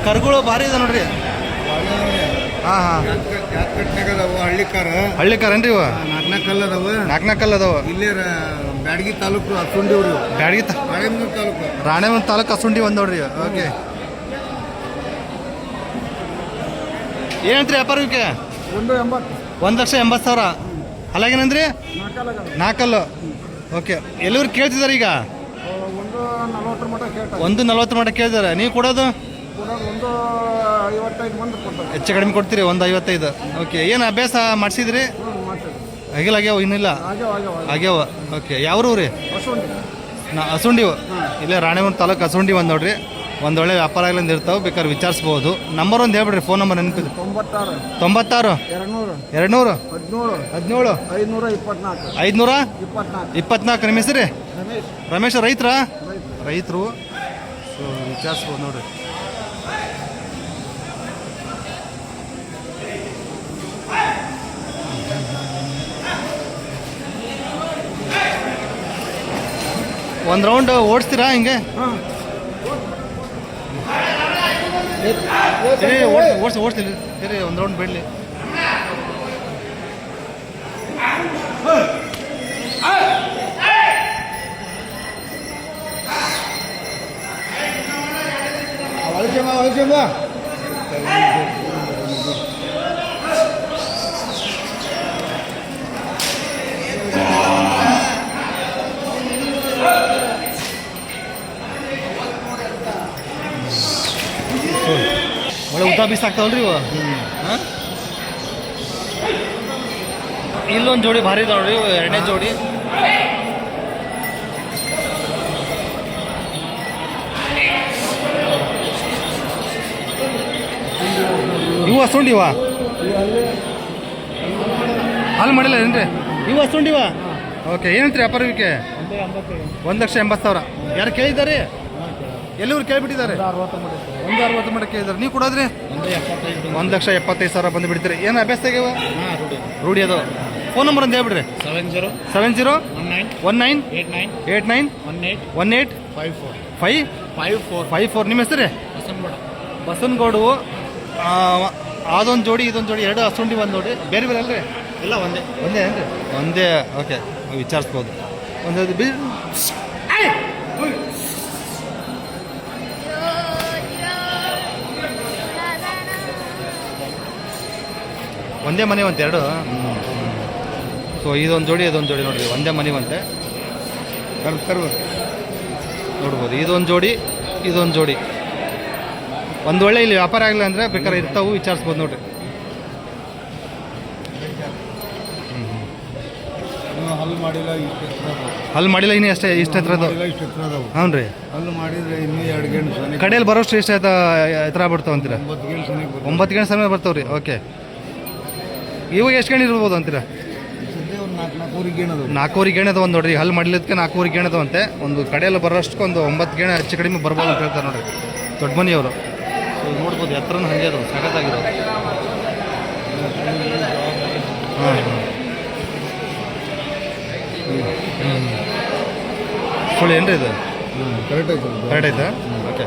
ಕರ್ಗಳು ಭಾರಿ ಇದೆ ನೋಡ್ರಿ. ಹಾಂ ಹಾಂ ಹಳ್ಳಿ ಕಾರ್ ಏನ್ರಿ ಇವ? ನಾಲ್ಕು ಕಲ್ಲು ಅದಾವ. ಇಲ್ಲಿ ಬ್ಯಾಡಗಿ ತಾಲೂಕು ಅಸುಂಡಿ ಬ್ಯಾಡಗಿ ತಾಲೂಕು ರಾಣೆಬೆನ್ನೂರು ತಾಲೂಕು ಅಸುಂಡಿ ಒಂದು ನೋಡ್ರಿ. ಓಕೆ, ಏನಂತ್ರಿ ವ್ಯಾಪಾರ ಇವಕ್ಕೆ? 1,80,000. ಅಲ್ಲಾಗೇನಂದ್ರಿ? ನಾಲ್ಕಲ್ಲು. ಓಕೆ, ಎಲ್ಲರೂ ಕೇಳ್ತಿದ್ದಾರೆ ಈಗ? 1,40 ಮಟ್ಟ ಕೇಳ್ತಾರೆ. ನೀವು ಕೊಡೋದು ಹೆಚ್ಚು ಕಡಿಮೆ ಕೊಡ್ತೀರಿ? 1,55. ಓಕೆ, ಏನು ಅಭ್ಯಾಸ ಮಾಡಿಸಿದ್ರಿ? ಆಗ್ಯಾವ ಇನ್ನಿಲ್ಲ? ಆಗ್ಯಾವ. ಓಕೆ, ಯಾವ್ರು ರೀ? ಅಸುಂಡಿ. ಇಲ್ಲೇ ರಾಣೆಬೆನ್ನೂರು ತಾಲೂಕು ಅಸುಂಡಿ ಒಂದು ನೋಡ್ರಿ. ಒಂದು ಒಳ್ಳೆ ವ್ಯಾಪಾರ ಆಗ್ಲಿಂದ ಇರ್ತಾವೆ, ಬೇಕಾದ್ರೆ ವಿಚಾರಿಸ್ಬೋದು. ನಂಬರ್ ಒಂದು ಹೇಳ್ಬಿಡ್ರಿ, ಫೋನ್ ನಂಬರ್ ನೆನಪಿದೆ. 96 200 17 524. ನಿಮ್ಮ ಹೆಸರು? ರಮೇಶ್. ರೈತರು. ಸೊ ವಿಚಾರಿಸ್ಬೋದು ನೋಡ್ರಿ. ಒಂದು ರೌಂಡ್ ಓಡಿಸ್ತೀರಾ ಹಿಂಗೆ? ಓಡಿಸ್ತೀರಿ ಸರಿ, ಒಂದು ರೌಂಡ್ ಬಿಡಲಿ. ಒಳ್ಳೆ ಉದ್ದ ಬೀಸಾಗ್ತಾವಲ್ರಿ ಇವ. ಇಲ್ಲೊಂದು ಜೋಡಿ ಭಾರಿ ಇದಾವ ನೋಡ್ರಿ, ಎರಡನೇ ಜೋಡಿ. ಇವು ಹಸುಂಡಿವ? ಅಲ್ಲಿ ಮಾಡಿಲ್ಲ ಏನ್ರಿ? ಇವು ಹಸುಂಡಿವ? ಓಕೆ, ಏನಂತ್ರಿ ವ್ಯಾಪಾರ ಇವಕ್ಕೆ? 1,80,000. ಯಾರು ಕೇಳಿದ್ದಾರೆ? ಎಲ್ಲೂರು ಕೇಳಿಬಿಟ್ಟಿದ್ದಾರೆ? 1,60 ಮಟ್ಟ ಕೇಳಿದ್ದಾರೆ. ನೀವು ಕೊಡೋದ್ರಿ? 1,75,000 ಬಂದು ಬಿಡ್ತೀರಿ. ಏನು ಅಭ್ಯಾಸ ಆಗ್ಯಾವ? ರೂಢಿ ಅದು. ಫೋನ್ ನಂಬರ್ ಅಂತ ಹೇಳ್ಬಿಡ್ರಿ. 70 19 89 18 554. ನಿಮ್ಮ ಹೆಸರು? ಬಸವನಗೌಡು. ಅದೊಂದು ಜೋಡಿ ಇದೊಂದು ಜೋಡಿ, ಎರಡು ಹಸುಂಡಿ ಒಂದು ನೋಡಿ. ಬೇರೆ ಬೇರೆ ಅಲ್ರಿ? ಇಲ್ಲ, ಒಂದೇ ಏನ್ರಿ? ಒಂದೇ. ಓಕೆ, ವಿಚಾರಿಸ್ಬೋದು. ಒಂದು ಒಂದೇ ಮನೆ ಒಂದು ಎರಡು. ಸೊ ಇದೊಂದು ಜೋಡಿ ಅದೊಂದು ಜೋಡಿ ನೋಡಿರಿ, ಒಂದೇ ಮನೆ ಒಂತೆ ನೋಡ್ಬೋದು. ಇದೊಂದು ಜೋಡಿ ಇದೊಂದು ಜೋಡಿ. ಒಂದು ಒಳ್ಳೆ ಇಲ್ಲಿ ವ್ಯಾಪಾರ ಆಗಲಿಲ್ಲ ಅಂದರೆ ಬೇಕಾದ್ರೆ ಇರ್ತಾವೆ, ವಿಚಾರಿಸ್ಬೋದು ನೋಡ್ರಿ. ಹಲ್ಲು ಮಾಡಿಲ್ಲ ಇನ್ನೂ ಅಷ್ಟೇ. ಇಷ್ಟು ಎತ್ತರದ್ದು? ಹ್ಞೂ ರೀ. ಹಲ್ಲು ಮಾಡಿದ್ರೆ ಇನ್ನೂ 2 ಗಂಟೆ ಕಡೆಯಲ್ಲಿ ಬರೋಷ್ಟು ಎಷ್ಟು ಎತ್ತರ ಬಿಡ್ತಾವ ಅಂತೀರ? 9 ಗಂಟೆ ಸಮಯ ಬರ್ತಾವೆ ರೀ. ಓಕೆ, ಇವಾಗ ಎಷ್ಟು ಗೇಣ್ ಇರ್ಬೋದು ಅಂತೀರ? 4 ಗೇಣ್ ಅದ ಒಂದು ನೋಡ್ರಿ. ಹಲ್ಲು ಮಾಡಲಿಕ್ಕೆ 4 ಗೇಣ್ ಅದಾವಂತೆ. ಒಂದು ಕಡೆಯಲ್ಲಿ ಬರೋಷ್ಟು ಒಂದು 9 ಗೇಣ್ ಹೆಚ್ಚು ಕಡಿಮೆ ಬರ್ಬೋದು ಅಂತ ಹೇಳ್ತಾರೆ ನೋಡ್ರಿ, ದೊಡ್ಡ ಮನೆಯವರು. ಸೊ ನೋಡ್ಬೋದು, ಎತ್ತರನೂ ಹಾಗೆ ಅದು ಸಖತ್ತಾಗಿರೋ. ಸುಳ್ಳು ಏನ್ರಿ ಇದು? ಕರೆಕ್ಟ್ ಐತಾ? ಓಕೆ.